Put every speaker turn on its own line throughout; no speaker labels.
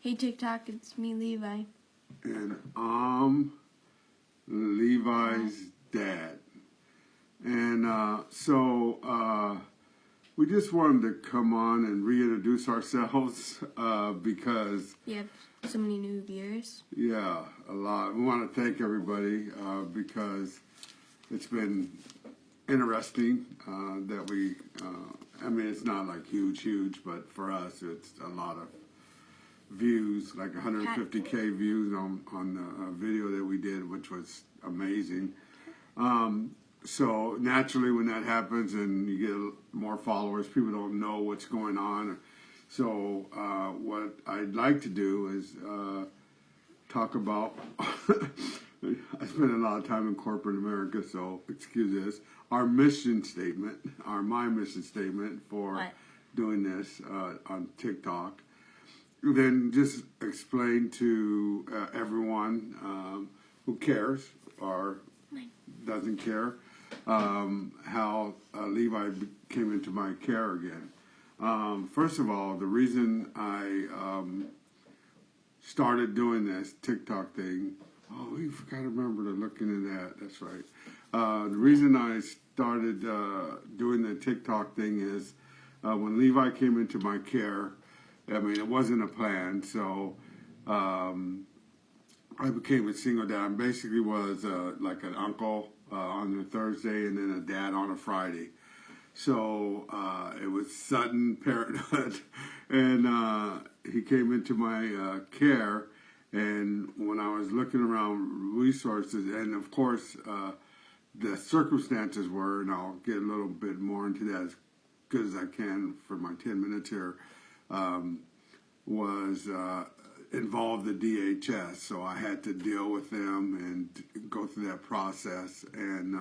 Hey TikTok, it's me, Levi.
And I'm Levi's dad. And we just wanted to come on and reintroduce ourselves because...
You have so many new viewers.
Yeah, a lot. We want to thank everybody because it's been interesting that we... I mean, it's not like huge, but for us, it's a lot of views, like 150K views on the video that we did, which was amazing. So naturally, when that happens and you get more followers, people don't know what's going on. So what I'd like to do is talk about, I spend a lot of time in corporate America, so excuse this, my mission statement for doing this on TikTok. Then just explain to everyone who cares or doesn't care how Levi came into my care again. First of all, the reason I started doing this TikTok thing, we forgot to remember to look into that, that's right. The reason I started doing the TikTok thing is when Levi came into my care, I mean, it wasn't a plan, so I became a single dad. I basically was like an uncle on a Thursday and then a dad on a Friday. So it was sudden parenthood, and he came into my care, and when I was looking around resources, and of course the circumstances were, and I'll get a little bit more into that as good as I can for my 10 minutes here, was involved the DHS, so I had to deal with them and go through that process, and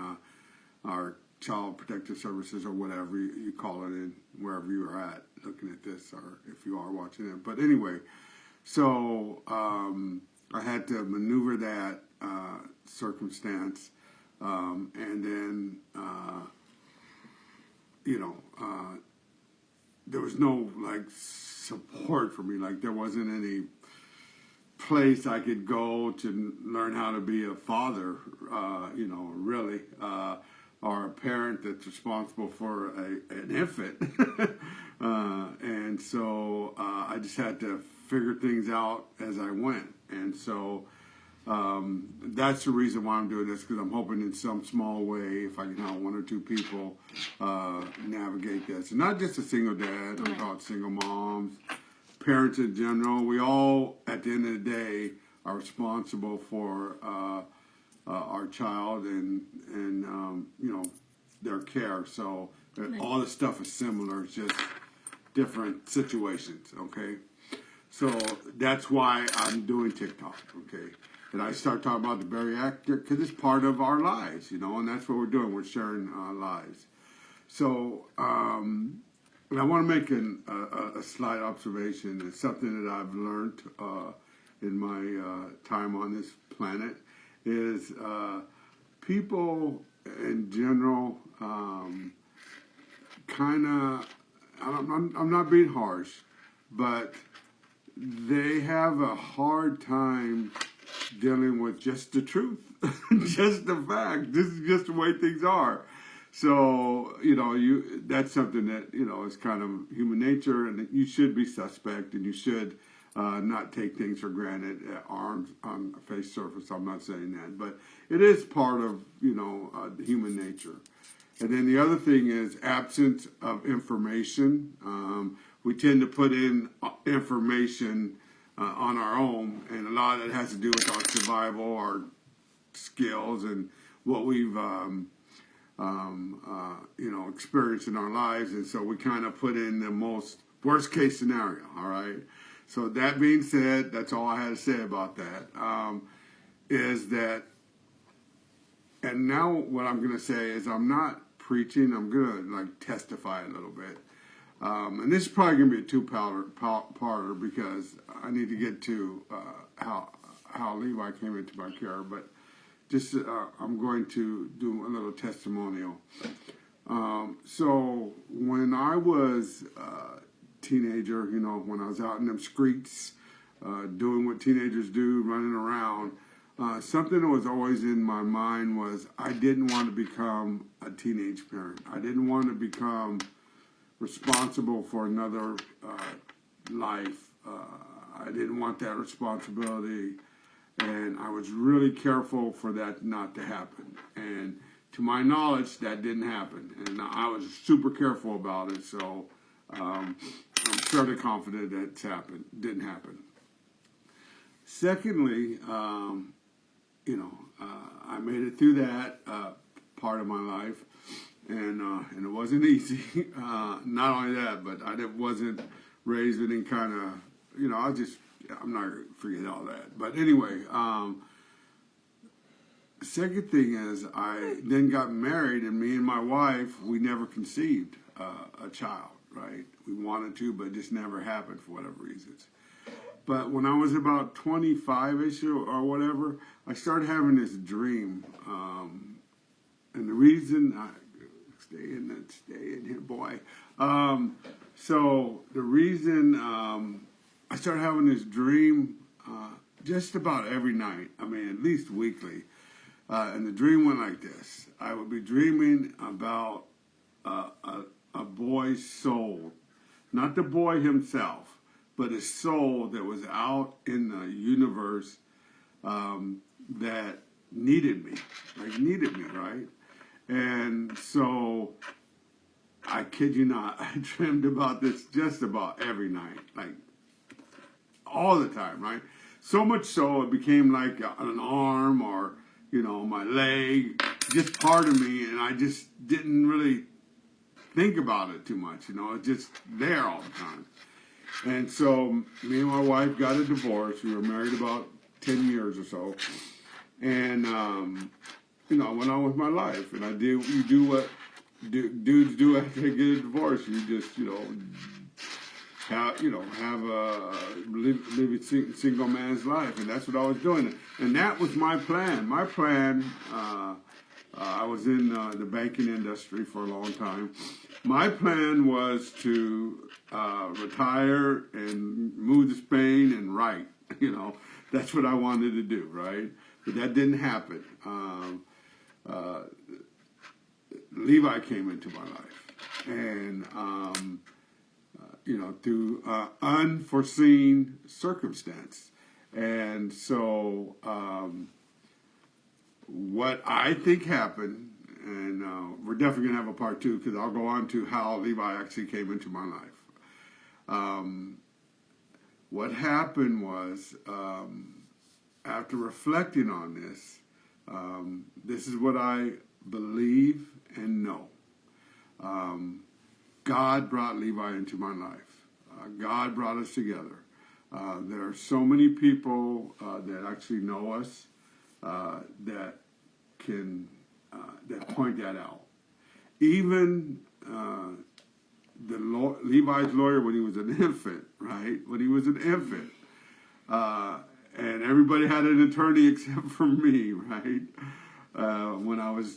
our Child Protective Services, or whatever you call it, in wherever you are at looking at this, or if you are watching it. But anyway, so I had to maneuver that circumstance, and then there was no like support for me. Like there wasn't any place I could go to learn how to be a father, really, or a parent that's responsible for an infant. And so I just had to figure things out as I went. And so that's the reason why I'm doing this, because I'm hoping in some small way, if I can help one or two people navigate this. And not just a single dad, I'm talking single moms, parents in general. We all, at the end of the day, are responsible for our child and their care. So all this stuff is similar, it's just different situations, okay? So that's why I'm doing TikTok, okay? And I start talking about the bariatric because it's part of our lives, and that's what we're doing. We're sharing lives. So and I want to make a slight observation. It's something that I've learned in my time on this planet is people in general kind of, I'm not being harsh, but they have a hard time dealing with just the truth, just the fact. This is just the way things are. So, that's something that, is kind of human nature, and you should be suspect, and you should not take things for granted on the face surface. I'm not saying that, but it is part of, human nature. And then the other thing is absence of information. We tend to put in information on our own, and a lot of it has to do with our survival, our skills, and what we've experienced in our lives. And so we kind of put in the most worst case scenario. All right. So that being said, that's all I had to say about that. Is that, and now what I'm going to say is I'm not preaching. I'm going to like testify a little bit. And this is probably going to be a two-parter because I need to get to how Levi came into my care. But just I'm going to do a little testimonial. So when I was a teenager, when I was out in them streets, doing what teenagers do, running around. Something that was always in my mind was I didn't want to become a teenage parent. I didn't want to become responsible for another life. I didn't want that responsibility, and I was really careful for that not to happen. And to my knowledge, that didn't happen, and I was super careful about it. So I'm fairly confident that didn't happen. Secondly, I made it through that part of my life, and it wasn't easy. Not only that, but I wasn't raised with any kind of, I'm not going to forget all that. But anyway, second thing is I then got married, and me and my wife, we never conceived a child, right? We wanted to, but it just never happened for whatever reasons. But when I was about 25-ish or whatever, I started having this dream. And the reason, stay in here, boy. So the reason I started having this dream just about every night, I mean, at least weekly. And the dream went like this. I would be dreaming about a boy's soul. Not the boy himself, but a soul that was out in the universe that needed me, right? And so, I kid you not, I dreamed about this just about every night, like all the time, right? So much so it became like an arm or, my leg, just part of me, and I just didn't really think about it too much, it's just there all the time. And so me and my wife got a divorce. We were married about 10 years or so. And, I went on with my life. And you do what dudes do after they get a divorce. You just, live a single man's life. And that's what I was doing. And that was my plan. My plan, I was in the banking industry for a long time. My plan was to retire and move to Spain and write. That's what I wanted to do, right? But that didn't happen. Levi came into my life, and through unforeseen circumstance. And so what I think happened, and we're definitely going to have a part 2 because I'll go on to how Levi actually came into my life. What happened was, after reflecting on this, this is what I believe and know. God brought Levi into my life. God brought us together. There are so many people that actually know us that can that point that out. Even Levi's lawyer when he was an infant, right? When he was an infant. And everybody had an attorney except for me, right? When I was,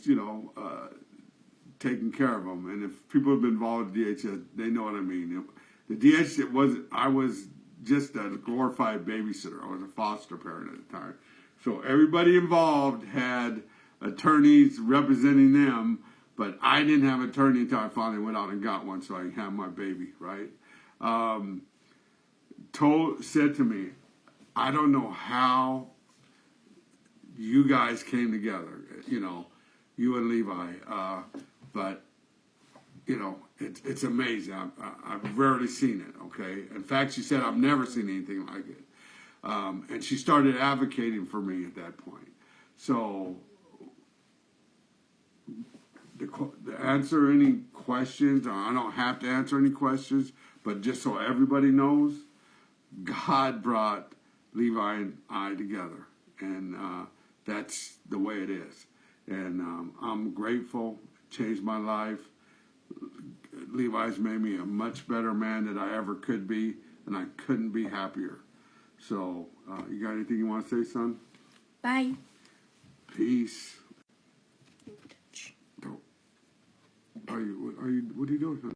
taking care of them. And if people have been involved with DHS, they know what I mean. The DHS, I was just a glorified babysitter. I was a foster parent at the time. So everybody involved had attorneys representing them, but I didn't have an attorney until I finally went out and got one so I could have my baby, right? Said to me, I don't know how you guys came together, you and Levi, but, it's amazing. I've rarely seen it, okay? In fact, she said, I've never seen anything like it. And she started advocating for me at that point. So, to answer any questions, I don't have to answer any questions, but just so everybody knows, God brought Levi and I together, and that's the way it is. And I'm grateful. It changed my life. Levi's made me a much better man than I ever could be, and I couldn't be happier. So, you got anything you want to say, son?
Bye.
Peace. What are you doing, son?